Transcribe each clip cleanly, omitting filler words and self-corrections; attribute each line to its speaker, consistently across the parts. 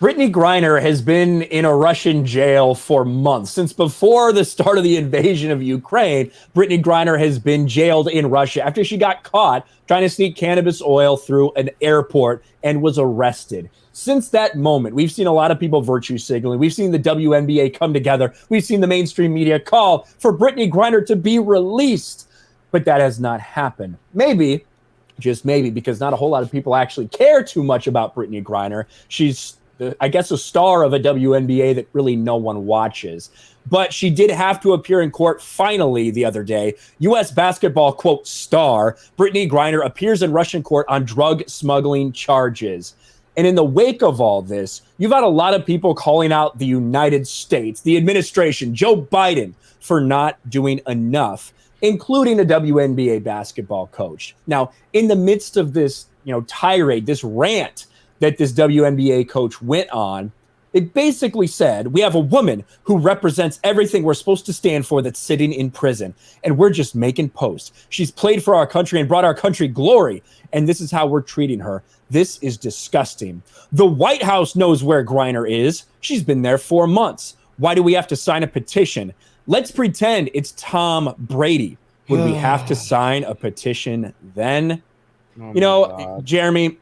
Speaker 1: Brittney Griner has been in a Russian jail for months. Since before the start of the invasion of Ukraine, Brittney Griner has been jailed in Russia after she got caught trying to sneak cannabis oil through an airport and was arrested. Since that moment, we've seen a lot of people virtue signaling. We've seen the WNBA come together. We've seen the mainstream media call for Brittney Griner to be released. But that has not happened. Maybe, just maybe, because not a whole lot of people actually care too much about Brittney Griner. She's I guess a star of a WNBA that really no one watches. But she did have to appear in court finally the other day. U.S. basketball, quote, star Brittney Griner appears in Russian court on drug smuggling charges. And in the wake of all this, you've had a lot of people calling out the United States, the administration, Joe Biden, for not doing enough, including a WNBA basketball coach. Now, in the midst of this, tirade, this rant that this WNBA coach went on, it basically said, we have a woman who represents everything we're supposed to stand for that's sitting in prison, and we're just making posts. She's played for our country and brought our country glory, and this is how we're treating her. This is disgusting. The White House knows where Griner is. She's been there 4 months. Why do we have to sign a petition? Let's pretend it's Tom Brady. Would we have to sign a petition then? Oh Jeremy,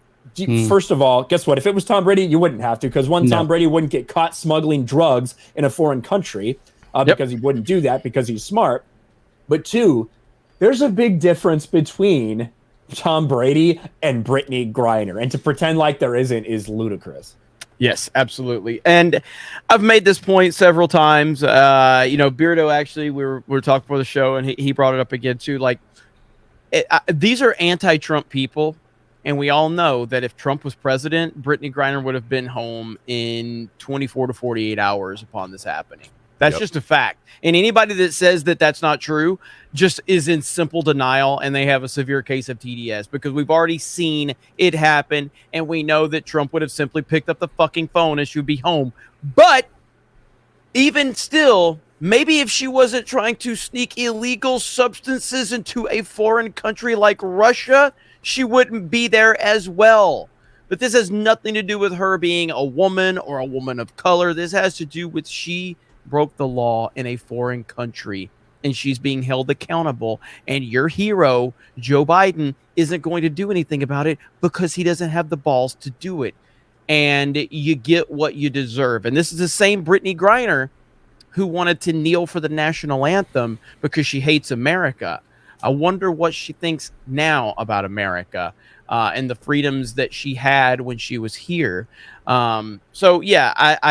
Speaker 1: first of all, guess what? If it was Tom Brady, you wouldn't have to, because Tom Brady wouldn't get caught smuggling drugs in a foreign country because he wouldn't do that because he's smart. But two, there's a big difference between Tom Brady and Brittney Griner, and to pretend like there isn't is ludicrous.
Speaker 2: Yes, absolutely. And I've made this point several times. Beardo, actually, we were talking before the show, and he brought it up again too. Like, these are anti-Trump people. And we all know that if Trump was president, Brittney Griner would have been home in 24 to 48 hours upon this happening. That's just a fact. And anybody that says that that's not true just is in simple denial, and they have a severe case of TDS, because we've already seen it happen, and we know that Trump would have simply picked up the fucking phone and she would be home. But even still, maybe if she wasn't trying to sneak illegal substances into a foreign country like Russia, she wouldn't be there as well. But this has nothing to do with her being a woman or a woman of color. This has to do with she broke the law in a foreign country, and she's being held accountable. And your hero, Joe Biden, isn't going to do anything about it because he doesn't have the balls to do it. And you get what you deserve. And this is the same Brittney Griner who wanted to kneel for the national anthem because she hates America. I wonder what she thinks now about America and the freedoms that she had when she was here. I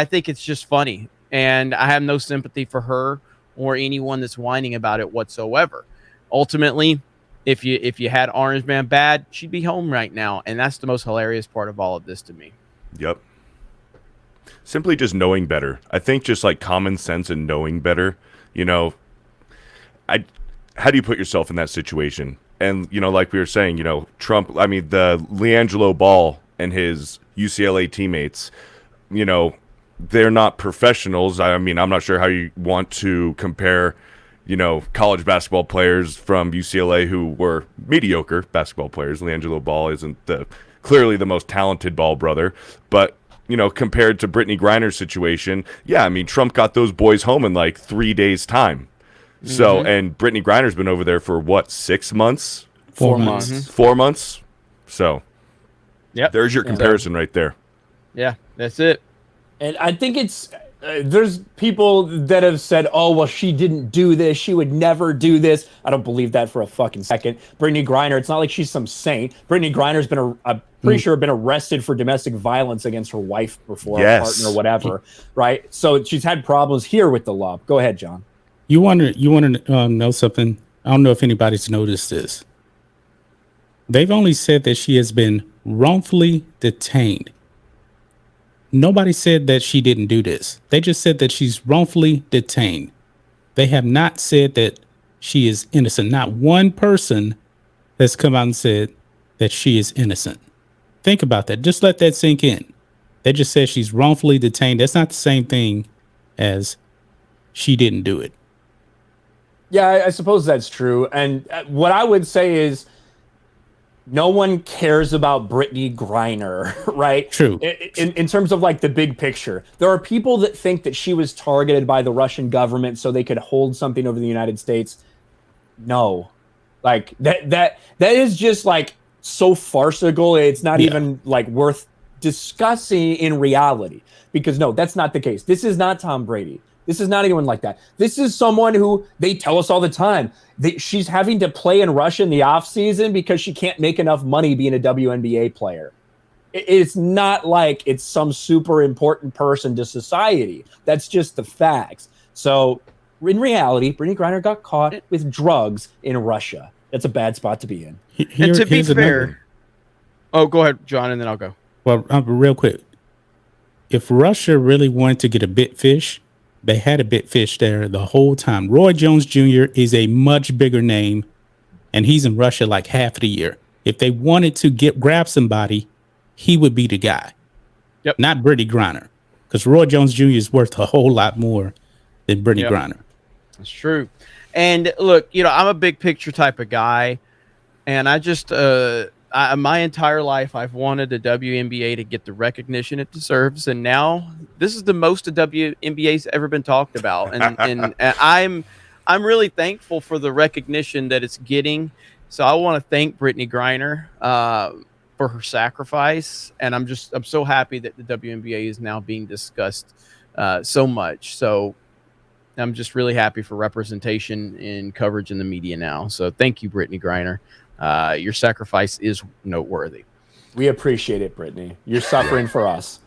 Speaker 2: think it's just funny. And I have no sympathy for her or anyone that's whining about it whatsoever. Ultimately, if you had Orange Man bad, she'd be home right now. And that's the most hilarious part of all of this to me.
Speaker 3: Yep. Simply just knowing better. I think just like common sense and knowing better, how do you put yourself in that situation? And, like we were saying, Trump, the LiAngelo Ball and his UCLA teammates, they're not professionals. I'm not sure how you want to compare, college basketball players from UCLA who were mediocre basketball players. LiAngelo Ball isn't clearly the most talented ball brother, but compared to Brittney Griner's situation, Trump got those boys home in like 3 days' time. So, and Brittney Griner's been over there for what, 6 months?
Speaker 2: 4 months.
Speaker 3: Mm-hmm. 4 months. So, there's your comparison right there.
Speaker 2: Yeah, that's it.
Speaker 1: And I think it's there's people that have said, oh, well, she didn't do this. She would never do this. I don't believe that for a fucking second. Brittney Griner, it's not like she's some saint. Brittney Griner's been, I'm pretty sure, been arrested for domestic violence against her wife before, her partner, or whatever, right? So she's had problems here with the law. Go ahead, John.
Speaker 4: You want to know something? I don't know if anybody's noticed this. They've only said that she has been wrongfully detained. Nobody said that she didn't do this. They just said that she's wrongfully detained. They have not said that she is innocent. Not one person has come out and said that she is innocent. Think about that. Just let that sink in. They just said she's wrongfully detained. That's not the same thing as she didn't do it.
Speaker 1: Yeah, I suppose that's true. And what I would say is, no one cares about Brittney Griner, right?
Speaker 4: True.
Speaker 1: In terms of like the big picture, there are people that think that she was targeted by the Russian government so they could hold something over the United States. No, like that is just like so farcical. It's not even like worth discussing in reality, because no, that's not the case. This is not Tom Brady. This is not anyone like that. This is someone who they tell us all the time that she's having to play in Russia in the off season because she can't make enough money being a WNBA player. It's not like it's some super important person to society. That's just the facts. So in reality, Brittney Griner got caught with drugs in Russia. That's a bad spot to be in.
Speaker 2: And to be fair, oh, go ahead, John, and then I'll go.
Speaker 4: Well, real quick, if Russia really wanted to get a bit fish, they had a bit fish there the whole time. Roy Jones Jr. is a much bigger name, and he's in Russia like half of the year. If they wanted to grab somebody, he would be the guy.
Speaker 2: Yep.
Speaker 4: Not Brittney Griner, because Roy Jones Jr. is worth a whole lot more than Brittney Griner.
Speaker 2: That's true. And look, I'm a big picture type of guy, and I just my entire life I've wanted the WNBA to get the recognition it deserves, and now this is the most the WNBA's ever been talked about, and I'm really thankful for the recognition that it's getting. So I want to thank Brittney Griner for her sacrifice, and I'm so happy that the WNBA is now being discussed so much. So I'm just really happy for representation in coverage in the media now. So thank you, Brittney Griner. Your sacrifice is noteworthy.
Speaker 1: We appreciate it, Brittney. You're suffering for us.